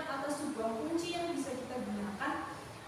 atau sebuah kunci yang bisa kita gunakan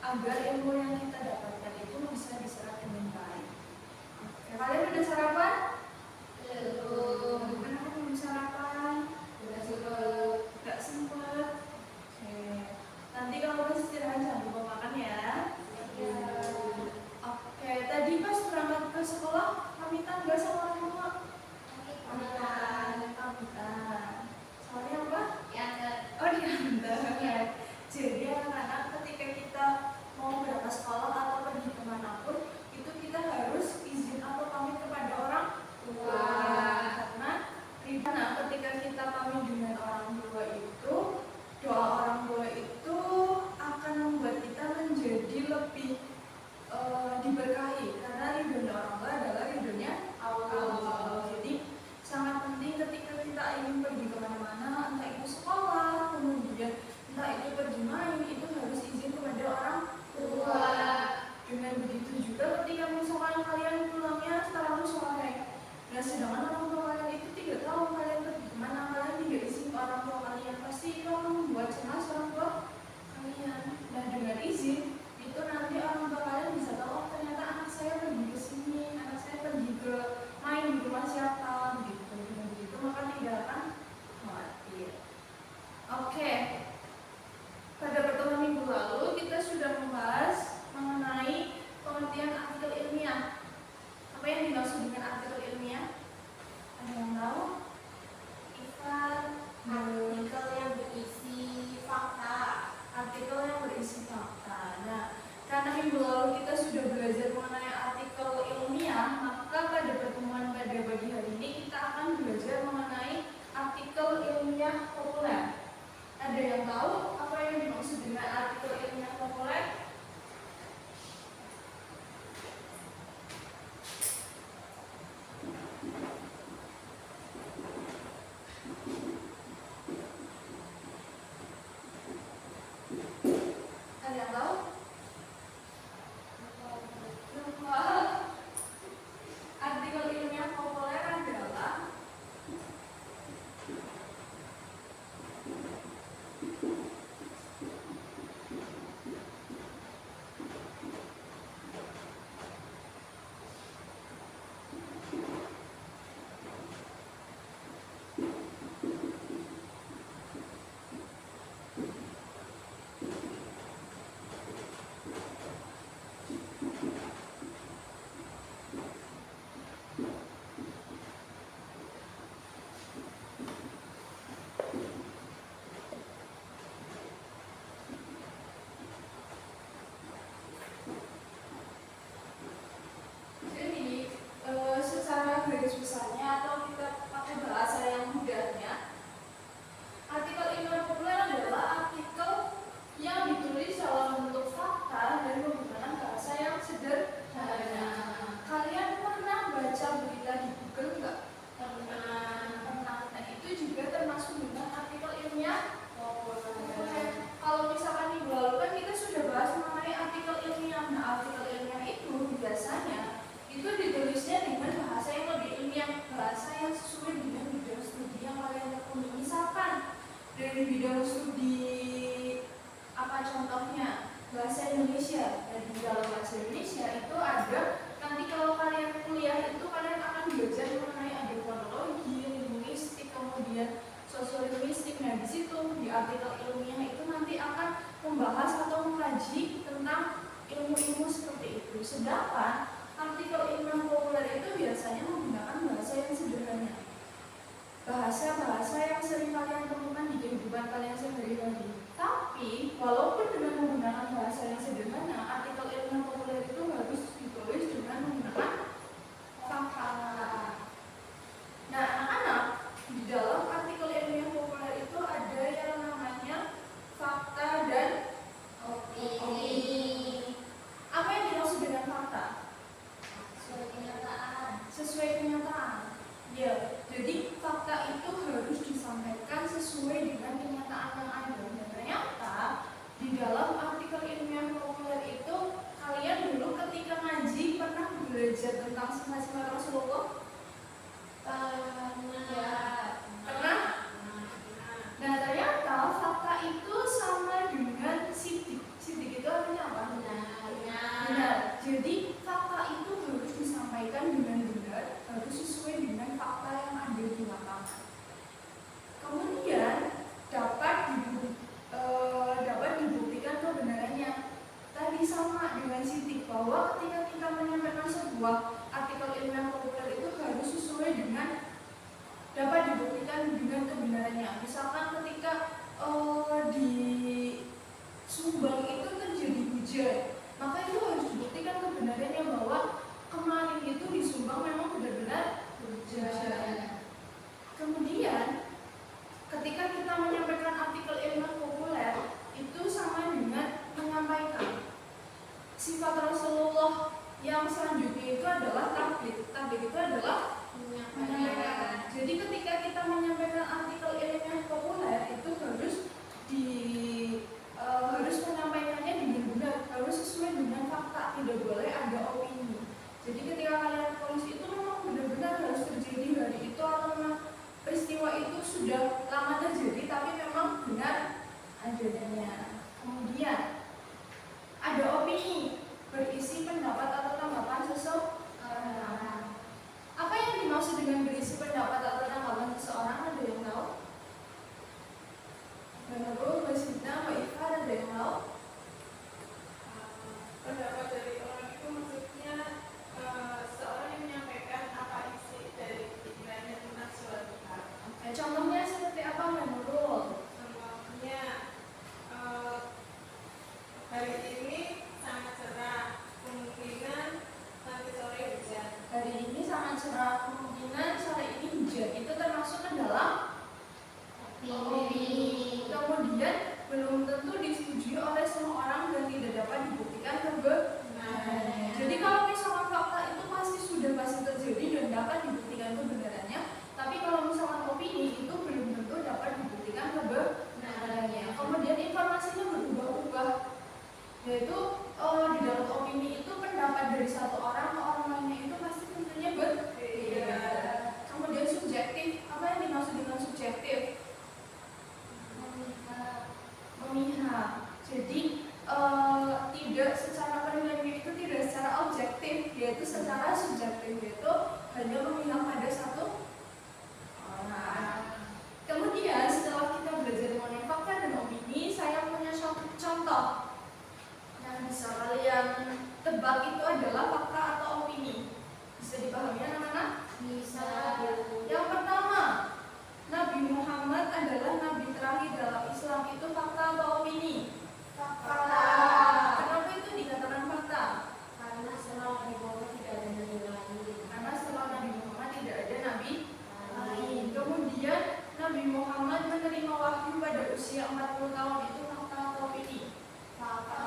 agar ilmu yang kita dapatkan itu bisa diserap dengan baik. Oke, kalian udah sarapan? Belum. Kenapa belum sarapan? Gak sempet. Oke. Nanti kalau udah istirahat jangan lupa makan ya. Oke, tadi pas berangkat ke sekolah pamitan gak sama orang tua? Pamitan. Soalnya apa? Oh, diantar. Jadi anak-anak ketika kita mau berangkat sekolah atau pergi kemanapun, itu kita harus izin atau pamit kepada orang tua. Karena ketika kita pamit dengan orang tua itu, doa orang tua itu akan membuat kita menjadi lebih diberkahi. Karena ridhonya orang tua adalah ridhonya Allah. Jadi sangat penting ketika kita ingin pergi kemana-mana, entah itu sekolah, kemudian entah itu pergi main, itu harus izin kepada orang tua. Dengan begitu juga ketika misalkan kalian pulangnya sekarang sore, nah sedangkan orang tua kalian itu tidak tahu kalian pergi kemana, kalian tidak izin ke orang tua kalian, pasti itu akan membuat cemas orang tua kalian. Nah dengan izin itu nanti orang tua kalian bisa tahu, oh ternyata anak saya pergi ke sini, anak saya pergi ke main di rumah siapa, begitu. Dengan begitu maka tidak akan khawatir. Oke. Pada pertemuan minggu lalu kita sudah membahas mengenai pengertian artikel ilmiah. Apa yang dimaksud dengan artikel ilmiah? Ada yang tahu? Ivan, artikel yang berisi fakta. Artikel yang berisi fakta. Nah, karena minggu lalu kita sudah belajar mengenai artikel ilmiah, maka pada pertemuan pada pagi hari ini kita akan belajar mengenai artikel ilmiah populer. Ada yang tahu apa yang dimaksud dengan artikel ilmiah populer? Ada yang tahu? Artikel ilmiah populer adalah secara garis besarnya atau kita pakai bahasa yang mudahnya, artikel ilmiah populer adalah artikel yang ditulis dalam bentuk fakta dan menggunakan bahasa yang sederhana. Kalian pernah baca berita di Google nggak? Pernah. Nah itu juga termasuk dengan artikel ilmiah populer. Kalau misalkan minggu lalu kan kita sudah bahas mengenai artikel ilmiah. Nah artikel ilmiah itu biasanya itu ditulisnya dengan bahasa yang lebih ilmiah, bahasa yang sesuai dengan bidang studi yang kalian tekuni. Misalkan dari bidang studi apa contohnya? Bahasa Indonesia. Dan di dalam bahasa Indonesia itu ada, nanti kalau kalian kuliah itu kalian akan belajar mengenai ada fonologi, linguistik, kemudian sosiolinguistik. Nah di situ di artikel ilmiah itu nanti akan membahas atau mengkaji tentang ilmu-ilmu seperti itu. Sedangkan artikel ilmiah populer itu biasanya menggunakan bahasa yang sederhana, bahasa-bahasa yang sering kalian temukan di kehidupan kalian sehari-hari. Tapi walaupun dengan menggunakan bahasa yang sederhana, artikel ilmiah populer itu harus ditulis dengan menggunakan fakta. Nah anak-anak, di dalam artikel ilmiah populer itu ada yang namanya fakta dan opini. Apa yang dimaksud dengan fakta? Sesuai kenyataan. Ya, jadi fakta itu harus disampaikan sesuai dengan kenyataan yang ada. adanya. Kemudian ada opini, berisi pendapat atau tanggapan seseorang. Apa yang dimaksud dengan berisi pendapat atau tanggapan seseorang? Ada yang tahu? Menurut Mbak Sinta, Mbak Iva, ada yang tahu? Pendapat dari orang itu maksudnya seorang yang menyampaikan apa isi dari pikirannya tentang suatu hal. Contohnya seperti apa menurut? Contohnya hari ini sangat cerah, kemungkinan nanti sore hujan. Hari ini sangat cerah, kemungkinan sore ini hujan. Itu termasuk ke dalam opini. Kemudian belum tentu disetujui oleh semua orang dan tidak dapat dibuktikan kebenarannya. Jadi kalau misalkan fakta itu pasti terjadi dan dapat dibuktikan kebenarannya, tapi kalau misalkan opini itu belum tentu dapat dibuktikan kebenarannya. Kemudian informasinya berubah-ubah, yaitu di dalam opini itu pendapat dari satu orang ke orang lainnya itu pasti tentunya berbeda. Kemudian subjektif, apa yang dimaksud dengan subjektif? Memihak. Jadi tidak secara penilaiannya itu tidak secara objektif, yaitu secara subjektif, yaitu hanya memihak pada satu orang. Kemudian setelah kita belajar mengenai fakta dan opini, saya punya contoh yang bisa kalian tebak itu adalah fakta atau opini. Bisa dipahami anak-anak? Bisa. Yang pertama, Nabi Muhammad adalah nabi terakhir dalam Islam. Itu fakta atau opini? Fakta. Kenapa itu dikatakan fakta? Karena setelah Nabi Muhammad tidak ada nabi lain. Karena setelah Nabi Muhammad tidak ada nabi lain. Kemudian Nabi Muhammad menerima wahyu pada usia 40 tahun. Itu fakta atau opini? Fakta.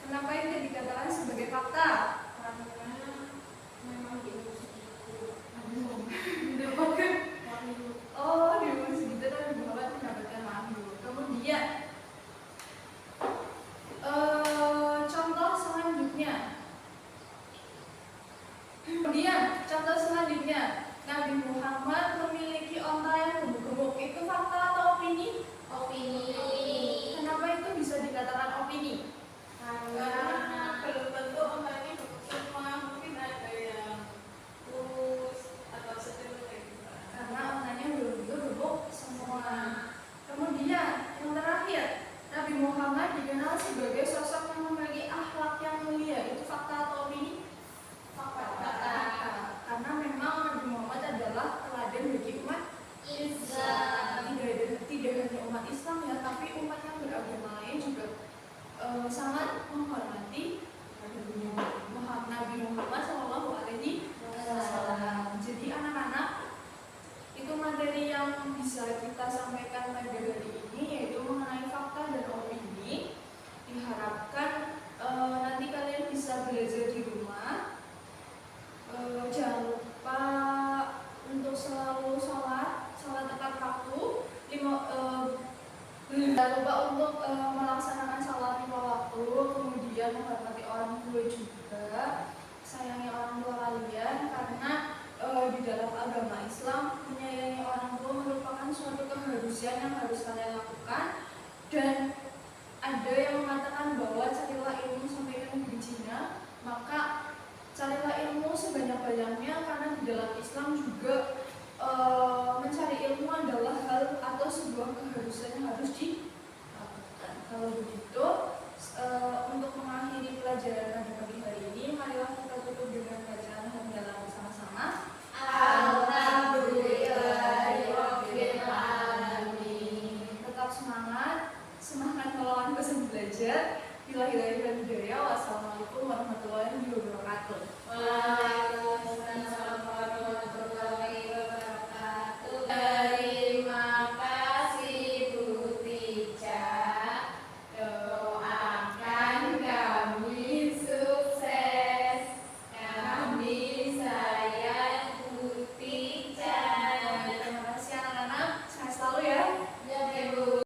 Kenapa itu dikatakan sebagai fakta? Karena memang diurus itu. Mendapatkan di umur segitu Nabi Muhammad mendapatkan wahyu. Kemudian contoh selanjutnya, Nabi Muhammad memiliki onta yang gemuk-gemuk. Itu fakta atau opini? Opini. Kenapa itu bisa dikatakan opini? Karena belum tentu ontanya gemuk semua, mungkin ada yang lurus atau sedang kayak gitu. Karena ontanya belum tentu gemuk semua. Kemudian yang terakhir, Nabi Muhammad dikenal sebagai sosok yang memiliki akhlak yang mulia. Itu fakta atau opini? Fakta. Karena memang Nabi Muhammad adalah teladan bagi umat Islam. Tidak hanya umat Islam ya, tapi umat yang beragama lain juga sangat menghormati Nabi Muhammad SAW. Jadi anak-anak, itu materi yang bisa kita sampaikan pada hari ini, yaitu mengenai fakta dan opini. Diharapkan nanti kalian bisa belajar di rumah. Jangan lupa untuk selalu sholat tepat waktu. Jangan lupa untuk melaksanakan sholat lima waktu, kemudian menghormati orang tua juga. Sayangi orang tua kalian, karena di dalam agama Islam menyayangi orang tua merupakan suatu keharusan yang harus kalian lakukan. Dan ada yang mengatakan bahwa carilah ilmu sampai ke negeri Cina, maka carilah ilmu sebanyak-banyaknya, karena di dalam Islam juga mencari ilmu adalah hal atau sebuah keharusan yang harus dilakukan. Kalau begitu, untuk mengakhiri pelajaran pada pagi hari ini, marilah kita tutup dengan bacaan hamdalah bersama-sama. Alhamdulillahirabbil alamin. Tetap semangat melawan bosan belajar. Wassalamualaikum warahmatullahi wabarakatuh. Waalaikumsalam.